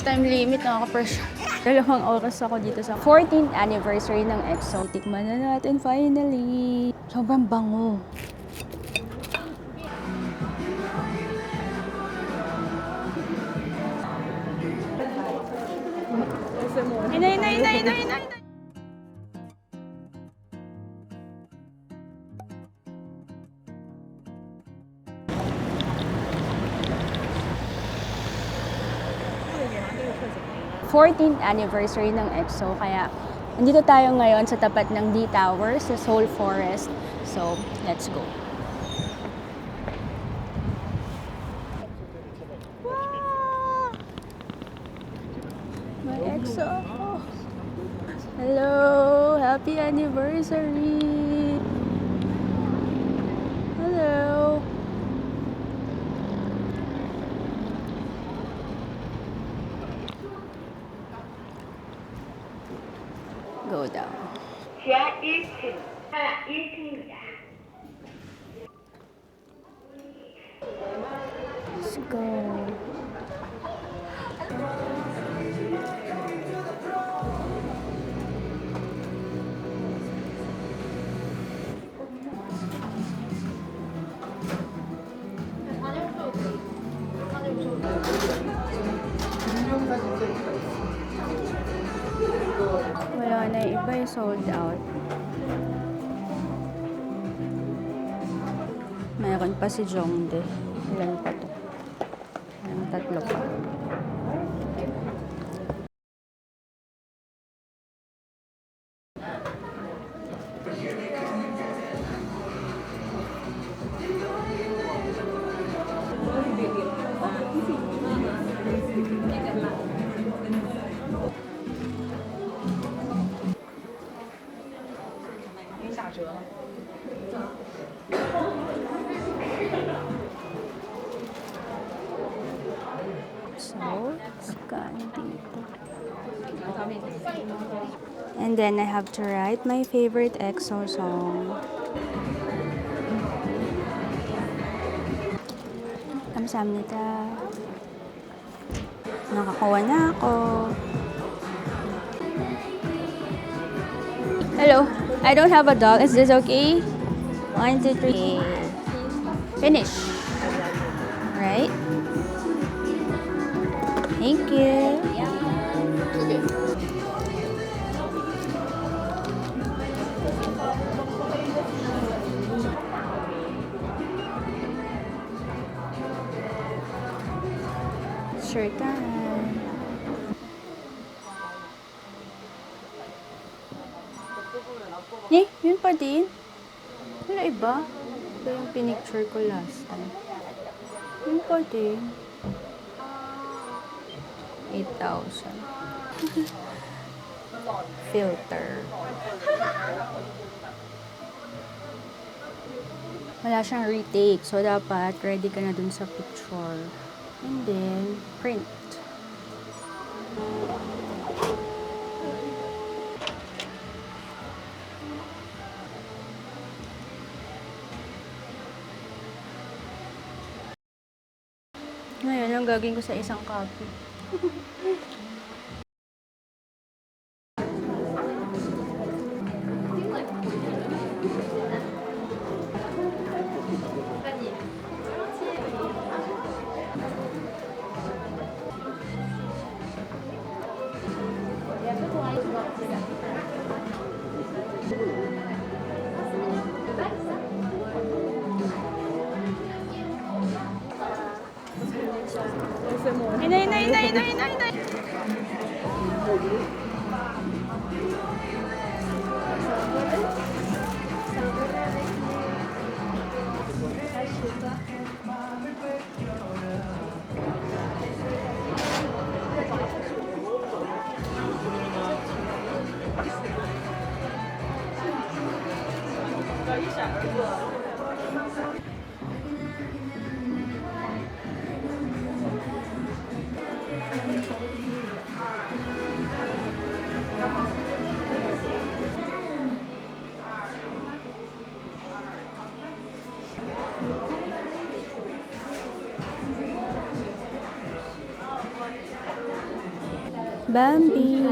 time limit, nakaka-pressure. 2 oras ako dito sa 14th anniversary ng EXO. Tikman na natin finally. Sobrang bango. Inay. 14th anniversary ng EXO, kaya nandito tayo ngayon sa tapat ng D Tower sa Seoul Forest. So, let's go. Wow! May EXO ako. Hello! Happy anniversary! Hello! Go down. 지하 1층, 하나 1층입니다. Let's go. Wala na, iba yung sold out. Mayroon pa si Jongdae. Ilan pa to? Ang 3 pa. So, scan dito. And then I have to write my favorite EXO song. Kamsahamnida. Nakakuha na ako. Hello, I don't have a doll. Is this okay? 1, 2, 3. Finish. Right? Thank you. Sure time. Yun pa din. Wala iba. Ito yung pinicture ko last time. Yun pa din. 8,000. Filter. Wala siyang retake. So, dapat ready ka na dun sa picture. And then, print. Ngayon, ang gagawin ko sa isang copy. Inay. Bambi.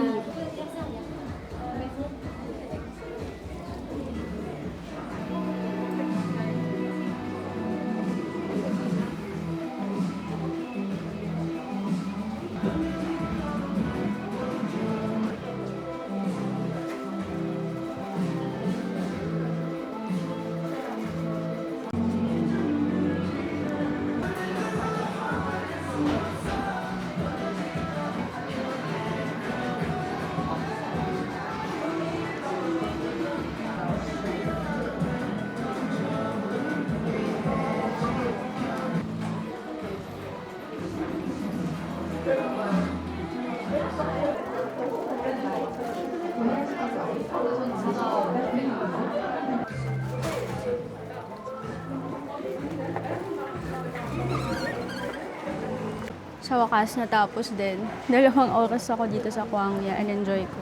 Sa wakas natapos din. 2 oras ako dito sa Kwangya and enjoy ko.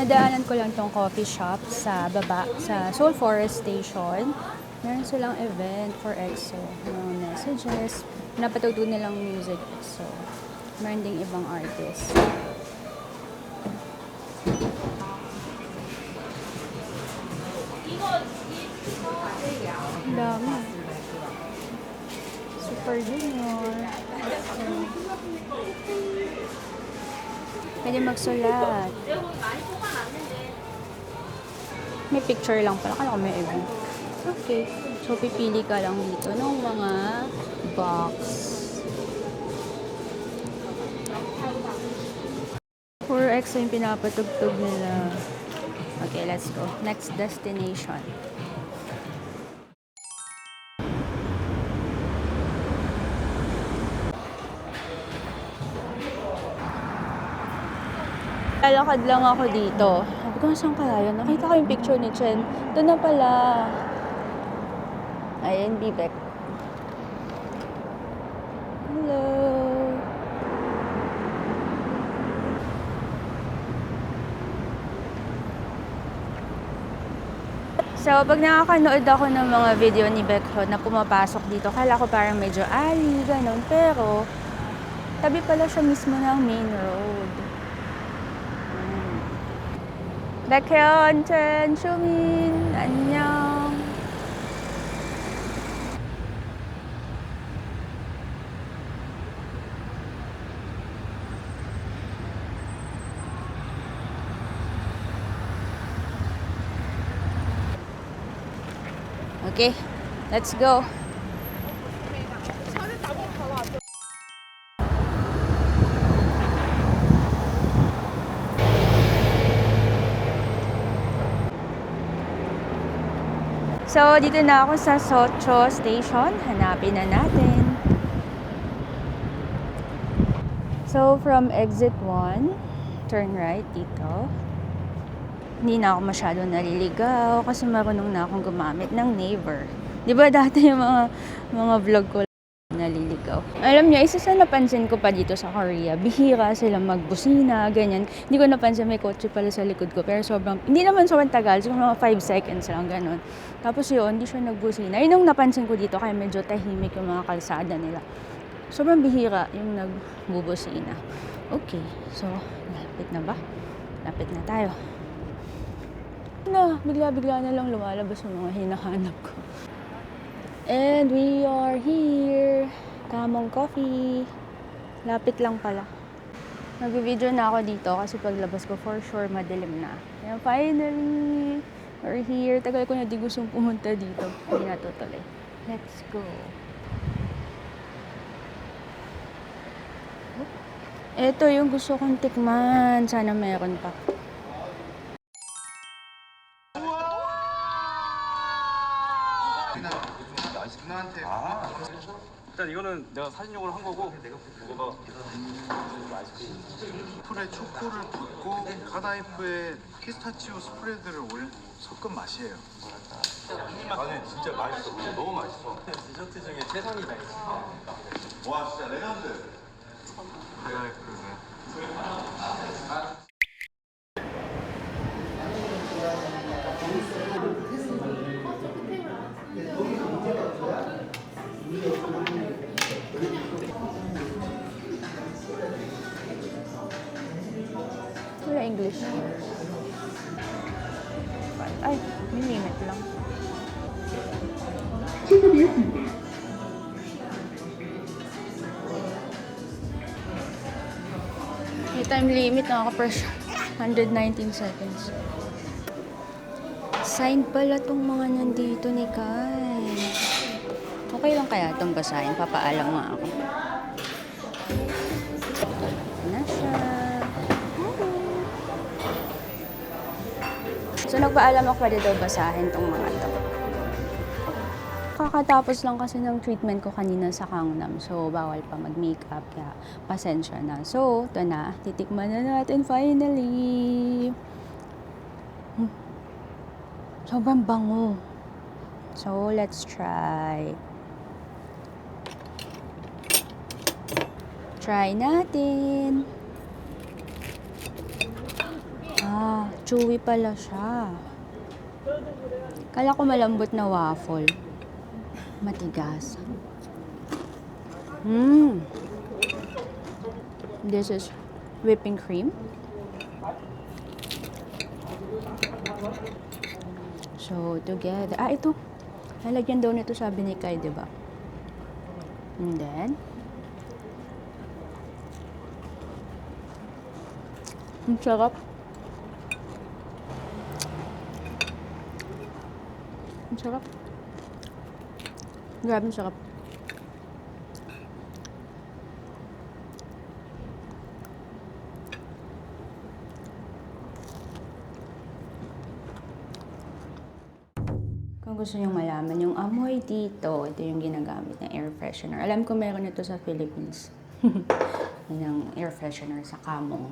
Nadaanan ko lang tong coffee shop sa baba, sa Seoul Forest Station. Meron silang event for EXO. Mga messages. Napatugtog nilang music. So, meron ding ibang artist. Ang dami. Super Junior. Pwede magsulat. May picture lang pala. Kala ko may event. Okay. So, pipili ka lang dito ng mga box. For EXO yung pinapatugtog nila. Okay, let's go. Next destination. Lalakad lang ako dito. Sabi ko, saan kaya yun? Nakita ko yung picture ni Chen. Doon na pala. Ayan, Bibek. Hello. So, pag nakakanood ako ng mga video ni Baekhyun na pumapasok dito, kala ko parang medyo alley, ganun. Pero, tabi pala siya mismo ng main road. Baekhyun, Chen, Xiumin, 안녕. Okay, let's go. So, dito na ako sa Socho Station. Hanapin na natin. So, from exit 1, turn right dito. Hindi na ako masyado naliligaw kasi marunong na akong gumamit ng Naver. Di ba dati yung mga vlog ko naliligaw? Alam niyo, isa sa napansin ko pa dito sa Korea, bihira sila magbusina, ganyan. Hindi ko napansin may kotse pala sa likod ko, pero sobrang, hindi naman sobrang tagal, siguro mga 5 seconds lang, ganun. Tapos yun, hindi siya nagbusina. Yun yung napansin ko dito, kaya medyo tahimik yung mga kalsada nila. Sobrang bihira yung nagbubusina. Okay, so, lapit na ba? Lapit na tayo. Bigla-bigla na lang lumalabas yung mga hinahanap ko. And we are here. Kamong Coffee. Lapit lang pala. Nag-video na ako dito kasi paglabas ko for sure madilim na. And finally, we're here. Tagal ko na di gustong pumunta dito. Hindi natutuloy. Let's go. Ito yung gusto kong tikman. Sana meron pa. 일단 이거는 내가 사진용으로 한 거고 이거 풀에 초코를 붓고 카다이프에 피스타치오 스프레드를 섞은 맛이에요. 아니 진짜 맛있어. 너무 맛있어. 디저트 중에 최선이다 이거. 와 진짜 레전드. Wala English. Ay, may limit lang. May time limit, nakaka-pressure. 119 seconds. Sign pala tong mga nandito ni Kai. Okay lang kaya itong basahin? Papaalam nga ako. Na siya. So, nagpaalam ako pwede daw basahin tong mga to. Kakatapos lang kasi ng treatment ko kanina sa Gangnam. So, bawal pa mag-makeup. Kaya, pasensya na. So, ito na. Titikman na natin finally. Sobrang bango. So, let's try. Try natin. Ah, chewy pala siya. Kala ko malambot na waffle. Matigas. This is whipping cream. So, together. Ah, ito. Lalagyan daw nito sabi ni Kai, di ba? And then, ang sarap. Ang sarap. Grabe, ang sarap. Kung gusto nyo malaman yung amoy dito, ito yung ginagamit na air freshener. Alam ko meron ito sa Philippines. Yan ang air freshener sa Kamong.